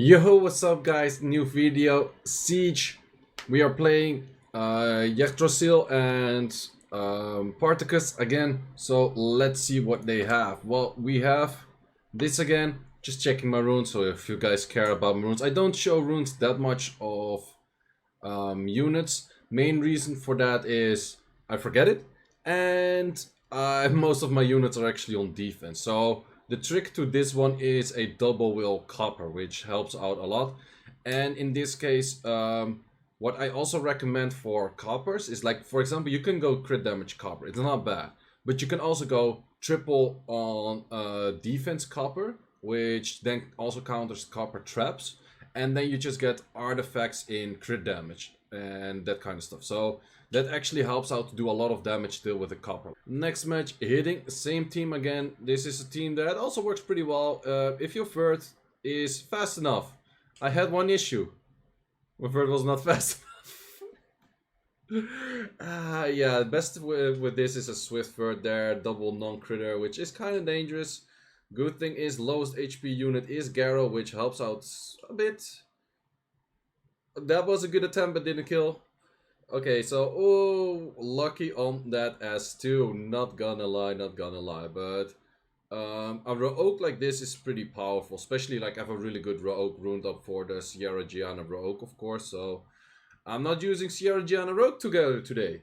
Yo, what's up, guys? New video, Siege. We are playing Yggdrasil and Particus again. So let's see what they have. Well, we have this again. Just checking my runes. So if you guys care about runes, I don't show runes that much of units. Main reason for that is I forget it, and most of my units are actually on defense. So the trick to this one is a double will copper, which helps out a lot. And in this case, what I also recommend for coppers is, like, for example, you can go crit damage copper. It's not bad, but you can also go triple on defense copper, which then also counters copper traps, and then you just get artifacts in crit damage and that kind of stuff. So that actually helps out to do a lot of damage still with the copper. Next match, hitting, same team again. This is a team that also works pretty well if your vert is fast enough. I had one issue. My vert was not fast enough. Yeah, best with this is a swift vert there, double non-critter, which is kind of dangerous. Good thing is lowest HP unit is Garrow, which helps out a bit. That was a good attempt, but didn't kill. Okay, so lucky on that S2. Not gonna lie, not gonna lie, but a Rogue like this is pretty powerful, especially like I have a really good Rogue runed up for the Sierra Gianna Rogue, of course. So I'm not using Sierra Gianna Rogue together today.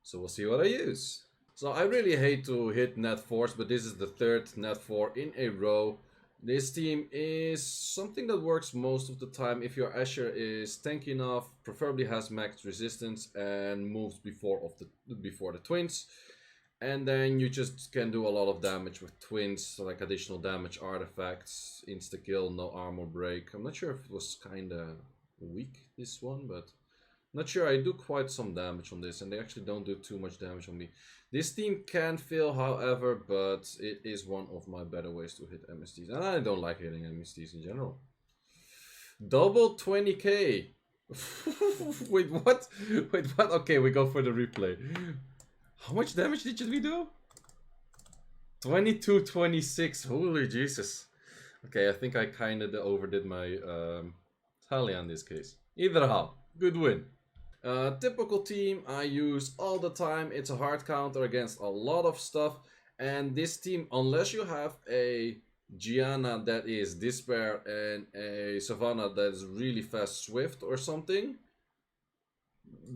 So we'll see what I use. So I really hate to hit net 4s, but this is the third net 4 in a row. This team is something that works most of the time if your Asher is tanky enough, preferably has max resistance and moves before the twins. And then you just can do a lot of damage with twins, so like additional damage artifacts, insta kill, no armor break. I'm not sure if it was kinda weak, this one, but not sure. I do quite some damage on this, and they actually don't do too much damage on me. This team can fail, however, but it is one of my better ways to hit MSTs. And I don't like hitting MSTs in general. Double 20k. Wait, what? Wait, what? Okay, we go for the replay. How much damage did we do? 2226. Holy Jesus. Okay, I think I kind of overdid my tally in this case. Either how, good win. Typical team I use all the time. It's a hard counter against a lot of stuff. And this team, unless you have a Gianna that is Despair and a Savannah that is really fast Swift or something,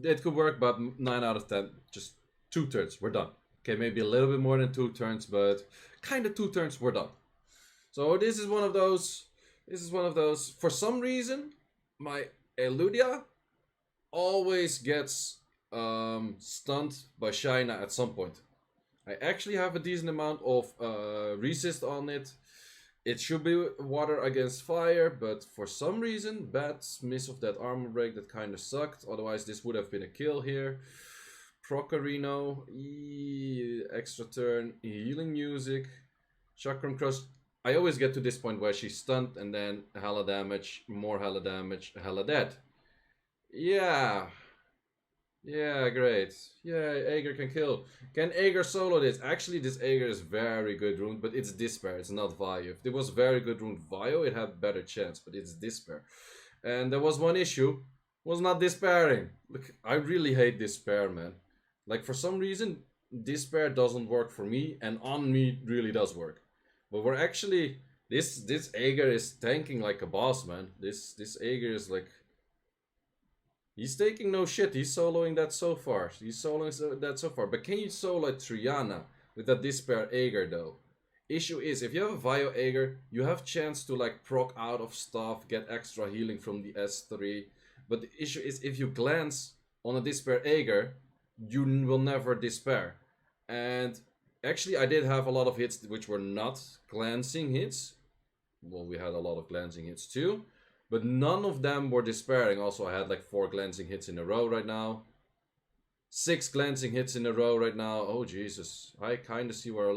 it could work, but 9 out of 10, just 2 turns, we're done. Okay, maybe a little bit more than 2 turns, but kind of 2 turns, we're done. So this is one of those. For some reason, my Eludia always gets stunned by Shaina at some point. I actually have a decent amount of resist on it. It should be water against fire, but for some reason, bad miss of that armor break, that kind of sucked. Otherwise, this would have been a kill here. Procarino, extra turn, healing music, Chakram Crush. I always get to this point where she's stunned and then hella damage, more hella damage, hella dead. Yeah. Yeah, great. Yeah, Aegir can kill. Can Aegir solo this? Actually, this Aegir is very good rune, but it's Despair, it's not Vaio. If it was very good rune Vaio, it had better chance, but it's Despair. And there was one issue, was not despairing. Look, I really hate Despair, man. Like, for some reason, Despair doesn't work for me, and on me really does work. But we're actually, this Aegir is tanking like a boss, man. This Aegir is like, he's taking no shit. He's soloing that so far. But can you solo Triana with that Despair Aegir though? Issue is, if you have a Vio Aegir, you have chance to like proc out of stuff, get extra healing from the S3. But the issue is, if you glance on a Despair Aegir, you will never despair. And actually, I did have a lot of hits which were not glancing hits. Well, we had a lot of glancing hits too. But none of them were despairing. Also, I had like 4 glancing hits in a row right now. 6 glancing hits in a row right now. Oh, Jesus. I kind of see where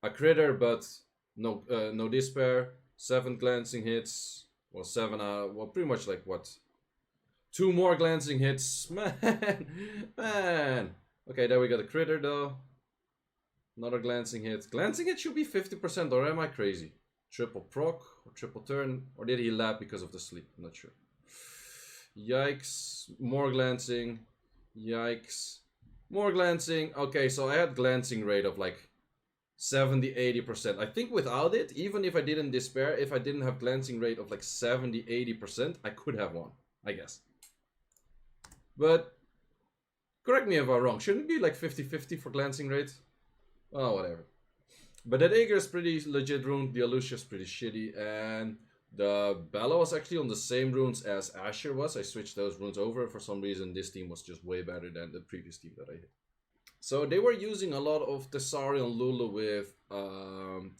a critter, but no no despair. 7 glancing hits. Well, 7 well, pretty much like what? 2 more glancing hits. Man. Okay, there we got a critter though. Another glancing hit. Glancing hit should be 50%, or am I crazy? Triple proc. or triple turn, or did he lap because of the sleep? I'm not sure. Yikes, more glancing. Yikes, more glancing. Okay, so I had glancing rate of like 70-80%. I think without it, even if I didn't despair, if I didn't have glancing rate of like 70-80%, I could have won, I guess. But correct me if I'm wrong, shouldn't it be like 50-50 for glancing rate? Oh, whatever. But that Aegir is pretty legit rune, the Alucia is pretty shitty, and the Bella was actually on the same runes as Asher was. I switched those runes over, and for some reason this team was just way better than the previous team that I hit. So they were using a lot of Thessarian Lulu with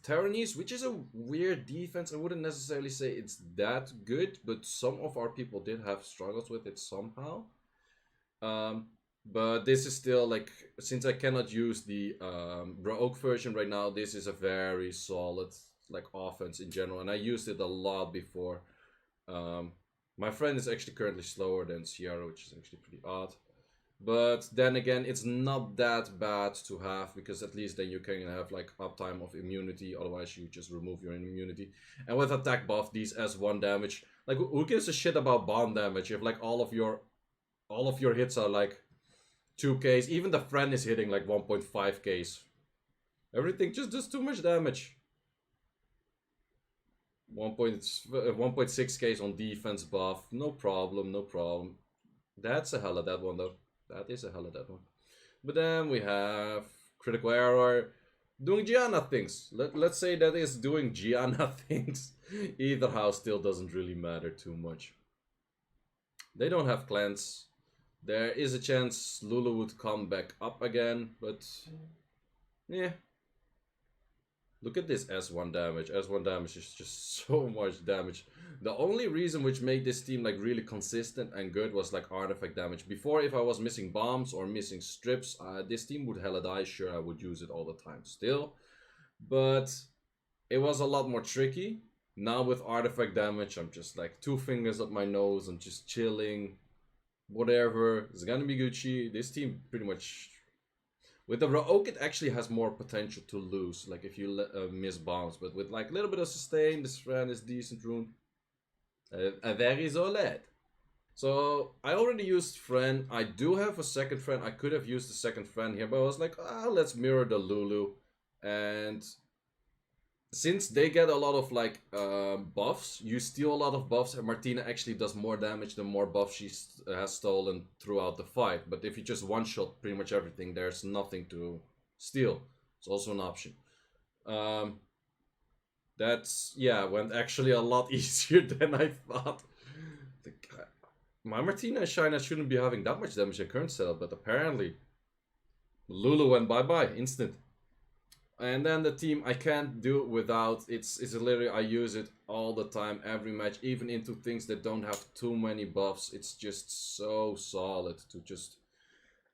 Tyrannies, which is a weird defense. I wouldn't necessarily say it's that good, but some of our people did have struggles with it somehow. But this is still like, since I cannot use the Rogue version right now, this is a very solid like offense in general, and I used it a lot before. My friend is actually currently slower than Sierra, which is actually pretty odd. But then again, it's not that bad to have, because at least then you can have like uptime of immunity, otherwise you just remove your immunity. And with attack buff, these S1 damage, like who gives a shit about bomb damage if like all of your hits are like 2Ks, even the friend is hitting like 1.5Ks. Everything just does too much damage. 1.6Ks on defense buff, no problem, no problem. That's a hell of that one though. That is a hell of that one. But then we have critical error, doing Gianna things. Let's say that is doing Gianna things. Either how still doesn't really matter too much. They don't have clans. There is a chance Lulu would come back up again, but yeah. Look at this S1 damage. S1 damage is just so much damage. The only reason which made this team like really consistent and good was like artifact damage. Before, if I was missing bombs or missing strips, this team would hella die. Sure, I would use it all the time still. But it was a lot more tricky. Now with artifact damage, I'm just like 2 fingers up my nose and just chilling. Whatever, it's gonna be Gucci. This team pretty much... With the Rogue, it actually has more potential to lose, like if you miss bombs. But with like a little bit of sustain, this friend is decent rune. Very solid. So I already used friend. I do have a second friend. I could have used the second friend here, but I was like, let's mirror the Lulu. And since they get a lot of like buffs, you steal a lot of buffs, and Martina actually does more damage the more buffs she has stolen throughout the fight. But if you just one-shot pretty much everything, there's nothing to steal. It's also an option. That's, yeah, went actually a lot easier than I thought. My Martina and Shina shouldn't be having that much damage in current setup, but apparently Lulu went bye-bye, instant. And then the team I can't do without, it's literally, I use it all the time, every match, even into things that don't have too many buffs. It's just so solid to just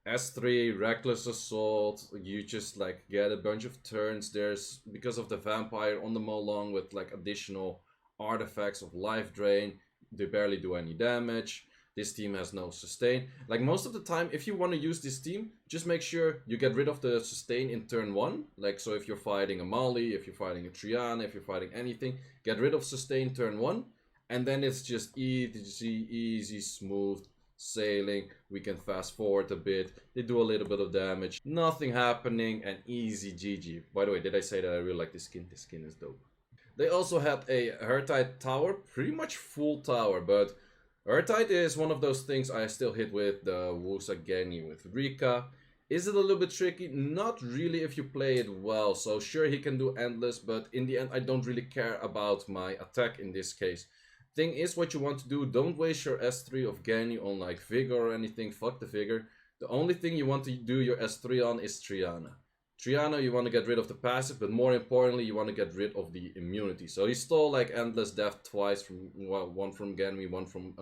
S3, Reckless Assault, you just like get a bunch of turns. There's, because of the Vampire on the Molong with like additional artifacts of life drain, they barely do any damage. This team has no sustain. Like most of the time, if you want to use this team, just make sure you get rid of the sustain in turn 1. Like, so if you're fighting a Molly, if you're fighting a Triana, if you're fighting anything, get rid of sustain turn 1. And then it's just easy, smooth sailing. We can fast forward a bit. They do a little bit of damage. Nothing happening and easy GG. By the way, did I say that I really like this skin? This skin is dope. They also had a Hertite tower, pretty much full tower, but Hertite is one of those things I still hit with the Wusageni with Rika. Is it a little bit tricky? Not really if you play it well. So sure, he can do endless, but in the end I don't really care about my attack in this case. Thing is, what you want to do, don't waste your S3 of Geni on like Vigor or anything. Fuck the Vigor. The only thing you want to do your S3 on is Triana. Triana, you want to get rid of the passive, but more importantly, you want to get rid of the immunity. So he stole like Endless Death twice, from one from Genmi, one from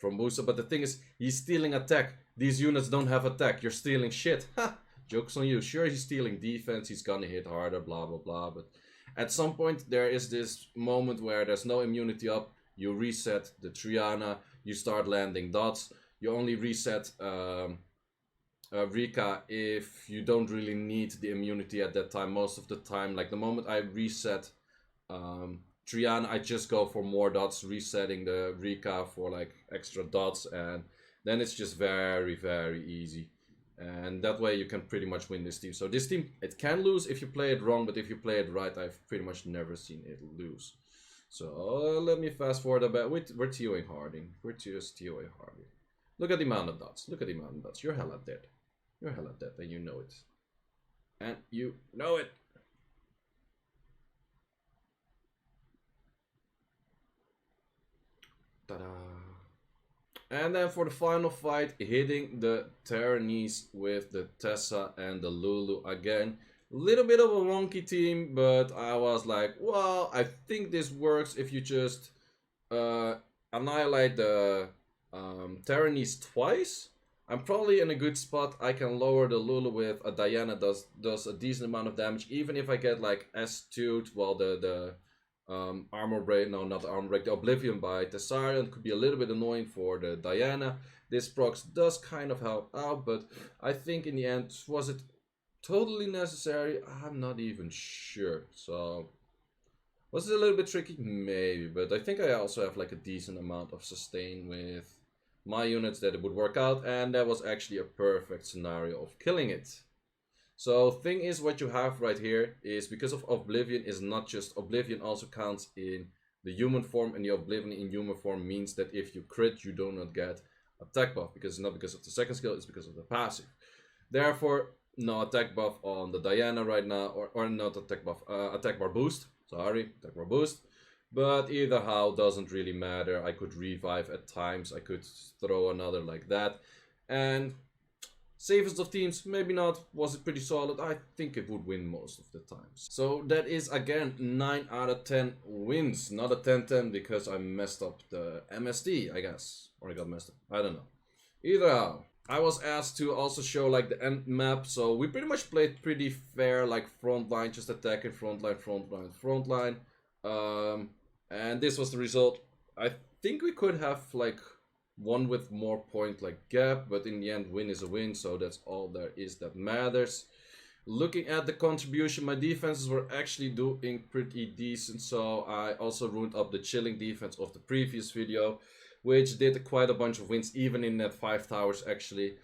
Musa. But the thing is, he's stealing attack. These units don't have attack. You're stealing shit. Ha! Joke's on you. Sure, he's stealing defense. He's gonna hit harder, blah, blah, blah. But at some point, there is this moment where there's no immunity up. You reset the Triana. You start landing dots. You only reset... Rika if you don't really need the immunity at that time. Most of the time, like the moment I reset Triana, I just go for more dots, resetting the Rika for like extra dots, and then it's just very, very easy. And that way you can pretty much win this team. So this team, it can lose if you play it wrong, but if you play it right, I've pretty much never seen it lose. So let me fast forward a bit. We're TOing Harding. We're just TOing Harding. Look at the amount of dots. Look at the amount of dots. You're hella dead. You're hella dead, and you know it. And you know it. Ta-da. And then for the final fight, hitting the Terranese with the Tessa and the Lulu again. A little bit of a wonky team, but I was like, well, I think this works if you just annihilate the Terranese twice. I'm probably in a good spot. I can lower the Lulu with a Diana does a decent amount of damage, even if I get like S2'd, well the armor break, no not the armor break, the Oblivion by Tessarion could be a little bit annoying for the Diana. This procs does kind of help out, but I think in the end, was it totally necessary? I'm not even sure. So was it a little bit tricky? Maybe, but I think I also have like a decent amount of sustain with my units that it would work out, and that was actually a perfect scenario of killing it. So thing is, what you have right here is, because of Oblivion is not just Oblivion, also counts in the human form, and the Oblivion in human form means that if you crit, you do not get attack buff, because it's not because of the second skill, it's because of the passive. Therefore, no attack buff on the Diana right now, or not attack buff, attack bar boost, sorry, attack bar boost. But either how, doesn't really matter. I could revive at times, I could throw another like that, and safest of teams, maybe not. Was it pretty solid? I think it would win most of the times. So that is again 9 out of 10 wins. Not a 10-10 because I messed up the MSD, I guess. Or I got messed up. I don't know. Either how. I was asked to also show like the end map. So we pretty much played pretty fair, like front line, just attacking front line, front line, front line. And this was the result. I think we could have like one with more point like gap, but in the end win is a win, so that's all there is that matters. Looking at the contribution, my defenses were actually doing pretty decent, so I also ruined up the chilling defense of the previous video, which did quite a bunch of wins, even in that 5 towers actually.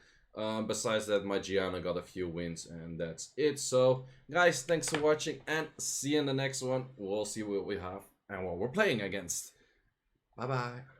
Besides that, my Gianna got a few wins, and that's it. So guys, thanks for watching, and see you in the next one. We'll see what we have and what we're playing against. Bye bye.